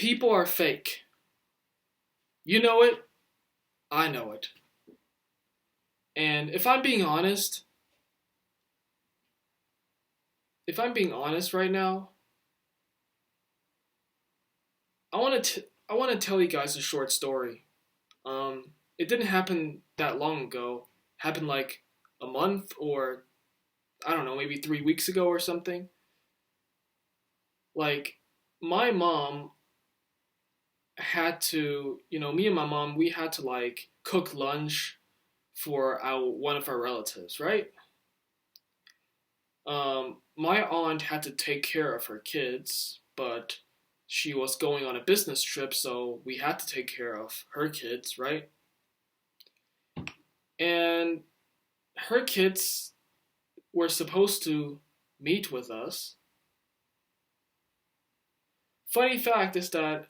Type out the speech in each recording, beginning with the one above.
People are fake. You know it. I know it. And if I'm being honest right now, I want to tell you guys a short story. It didn't happen that long ago. It happened like a month or I don't know, maybe 3 weeks ago or something. Like my mom had to, me and my mom, we had to like cook lunch for our one of our relatives, right? My aunt had to take care of her kids, but she was going on a business trip, so we had to take care of her kids, right? And her kids were supposed to meet with us. Funny fact is that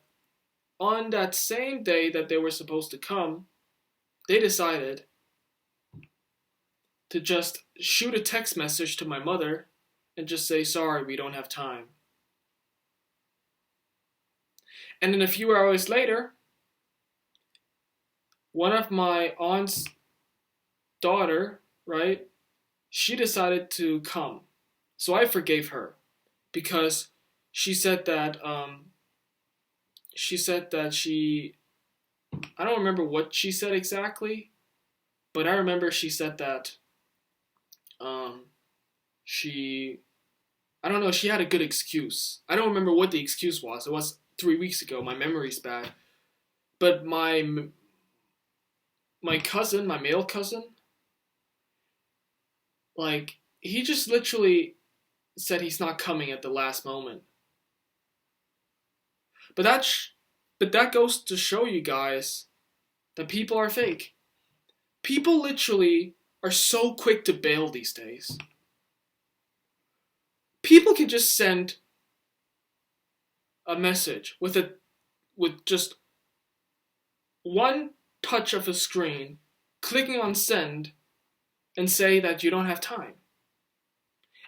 on that same day that they were supposed to come, they decided to just shoot a text message to my mother and just say, sorry, we don't have time. And then a few hours later, one of my aunt's daughter, right, she decided to come. So I forgave her because she said that she I don't remember what she said exactly, but I remember she said that um, she I don't know, she had a good excuse. I don't remember what the excuse was. It was 3 weeks ago. My memory's bad. But my cousin, my male cousin, like he just literally said he's not coming at the last moment. But that goes to show you guys that people are fake. People literally are so quick to bail these days. People can just send a message with just one touch of a screen, clicking on send, and say that you don't have time.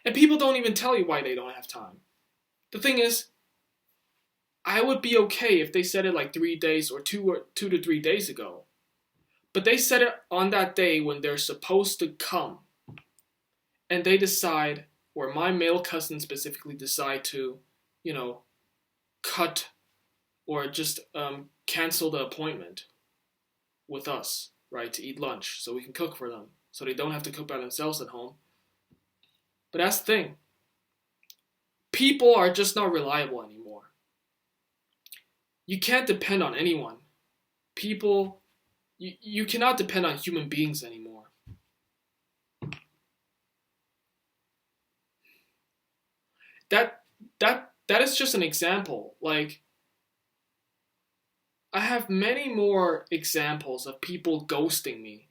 And people don't even tell you why they don't have time. The thing is, I would be okay if they said it like 3 days or 2 to 3 days ago. But they said it on that day when they're supposed to come. And they decide, or my male cousin specifically decide to, you know, cut or just cancel the appointment with us, right, to eat lunch so we can cook for them. So they don't have to cook by themselves at home. But that's the thing. People are just not reliable anymore. You can't depend on anyone. People, you cannot depend on human beings anymore. That that is just an example. Like I have many more examples of people ghosting me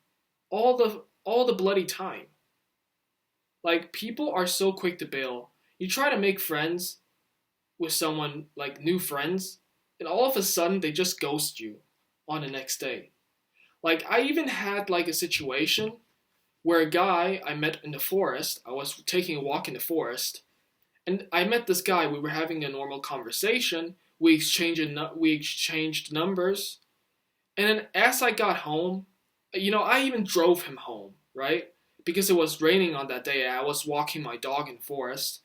all the bloody time. Like people are so quick to bail. You try to make friends with someone like new friends, and all of a sudden they just ghost you on the next day. Like I even had like a situation where a guy I met in the forest, I was taking a walk in the forest, and I met this guy. We were having a normal conversation. We exchanged numbers, and then as I got home, I even drove him home, right? Because it was raining on that day. I was walking my dog in the forest,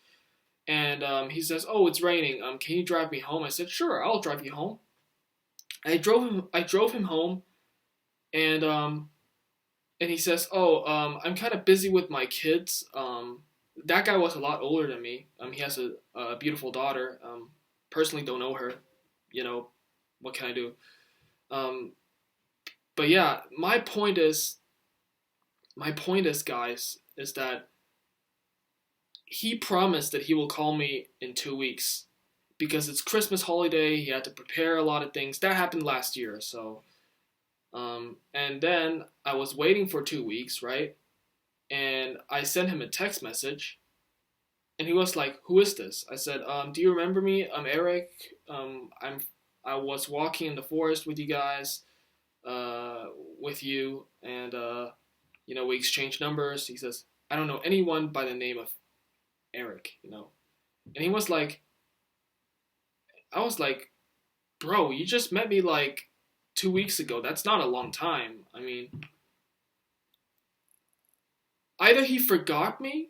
and he says, "Oh, it's raining. Can you drive me home?" I said, "Sure, I'll drive you home." I drove him home, and he says, "Oh, I'm kind of busy with my kids." That guy was a lot older than me. He has a beautiful daughter. Personally, don't know her. You know, what can I do? Um, but yeah, my point is, guys, is that he promised that he will call me in 2 weeks because it's Christmas holiday. He had to prepare a lot of things. That happened last year, so. And then I was waiting for 2 weeks, right? And I sent him a text message, and he was like, "Who is this?" I said, "Do you remember me? I'm Eric. I was walking in the forest with you guys, with you, and we exchanged numbers." He says, "I don't know anyone by the name of Eric." And he was like, I was like, bro, you just met me like 2 weeks ago. That's not a long time. I mean, either he forgot me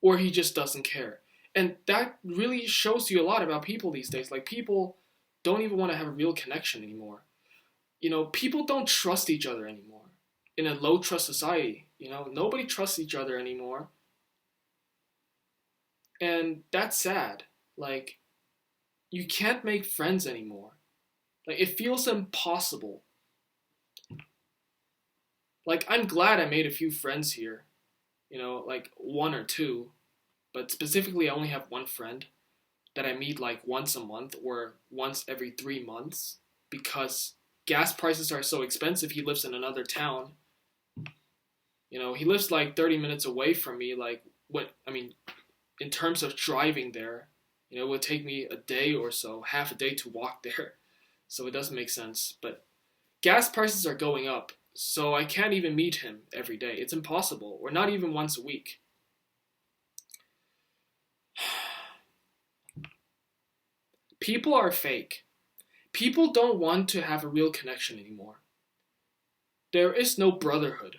or he just doesn't care. And that really shows you a lot about people these days. Like, people don't even want to have a real connection anymore. People don't trust each other anymore. In a low trust society, nobody trusts each other anymore. And that's sad. Like, you can't make friends anymore. Like, it feels impossible. Like, I'm glad I made a few friends here, like one or two, but specifically, I only have one friend that I meet like once a month or once every 3 months because gas prices are so expensive. He lives in another town. He lives like 30 minutes away from me. Like, what, I mean, in terms of driving there, it would take me a day or so, half a day to walk there. So it doesn't make sense. But gas prices are going up, so I can't even meet him every day. It's impossible, or not even once a week. People are fake. People don't want to have a real connection anymore. There is no brotherhood,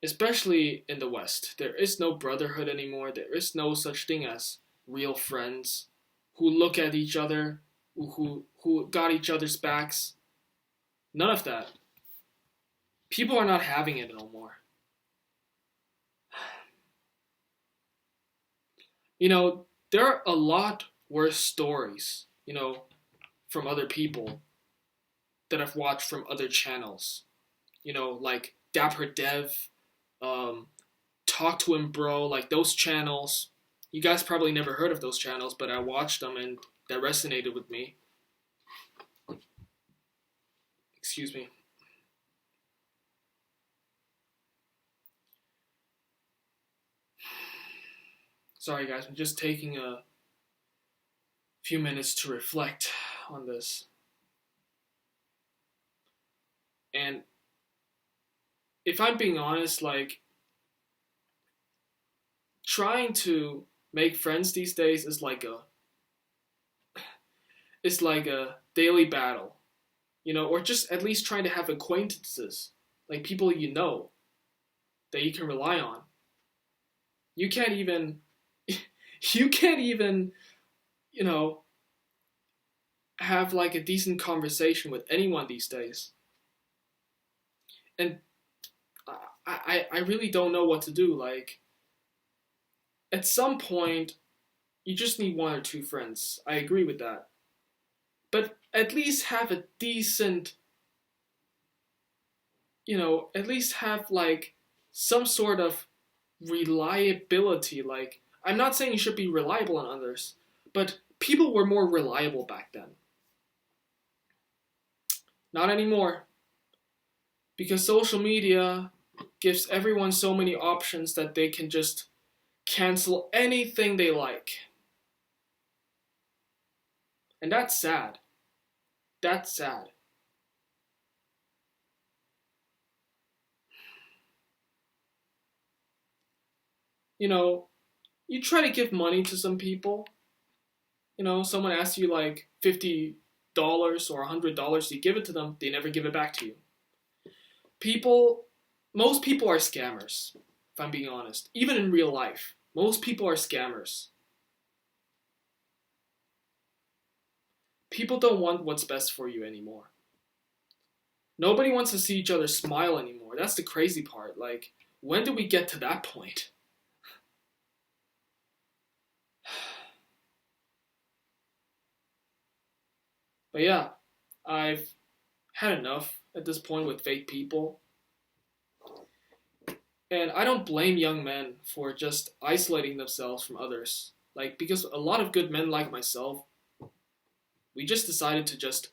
especially in the West. There is no brotherhood anymore. There is no such thing as real friends who look at each other, who got each other's backs. None of that. People are not having it no more. There are a lot worse stories, from other people that I've watched from other channels. Like Dapper Dev, Talk to Him Bro, like those channels. You guys probably never heard of those channels, but I watched them and that resonated with me. Excuse me. Sorry guys, I'm just taking a few minutes to reflect on this. And if I'm being honest, like, trying to make friends these days is like a daily battle, or just at least trying to have acquaintances, like people that you can rely on. You can't even you can't even, have like a decent conversation with anyone these days. And I really don't know what to do. Like, at some point, you just need one or two friends. I agree with that. But at least have a decent, at least have like some sort of reliability. Like, I'm not saying you should be reliable on others, but people were more reliable back then. Not anymore. Because social media gives everyone so many options that they can just cancel anything they like. And that's sad. That's sad. You try to give money to some people. Someone asks you like $50 or $100, you give it to them, they never give it back to you. Most people are scammers, if I'm being honest. Even in real life, most people are scammers. People don't want what's best for you anymore. Nobody wants to see each other smile anymore. That's the crazy part. Like, when did we get to that point? But yeah, I've had enough at this point with fake people. And I don't blame young men for just isolating themselves from others. Like, because a lot of good men like myself, we just decided to just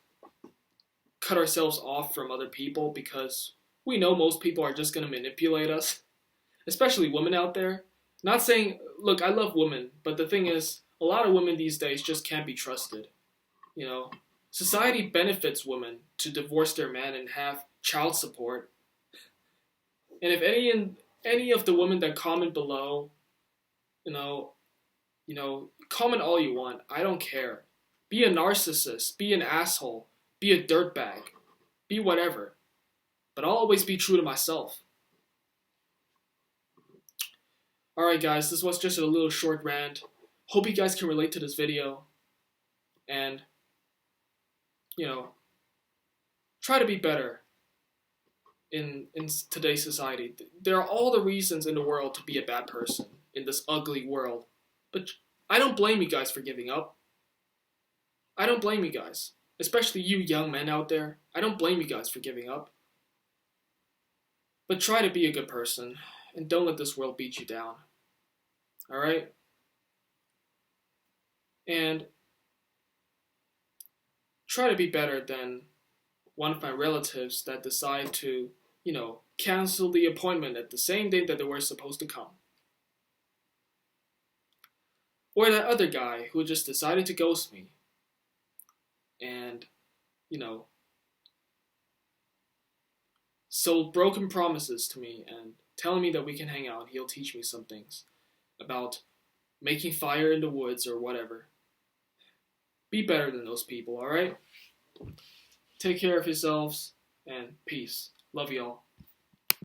cut ourselves off from other people because we know most people are just going to manipulate us, especially women out there. Not saying, look, I love women, but the thing is, a lot of women these days just can't be trusted. Society benefits women to divorce their man and have child support. And if any of the women that comment below, Comment all you want. I don't care. Be a narcissist. Be an asshole. Be a dirtbag. Be whatever. But I'll always be true to myself. Alright guys, this was just a little short rant. Hope you guys can relate to this video. And, try to be better in today's society. There are all the reasons in the world to be a bad person in this ugly world. But I don't blame you guys for giving up. I don't blame you guys. Especially you young men out there. I don't blame you guys for giving up. But try to be a good person. And don't let this world beat you down. Alright? And try to be better than one of my relatives that decide to, cancel the appointment at the same day that they were supposed to come. Or that other guy who just decided to ghost me. And, sold broken promises to me and telling me that we can hang out. He'll teach me some things about making fire in the woods or whatever. Be better than those people, alright? Take care of yourselves, and peace. Love y'all.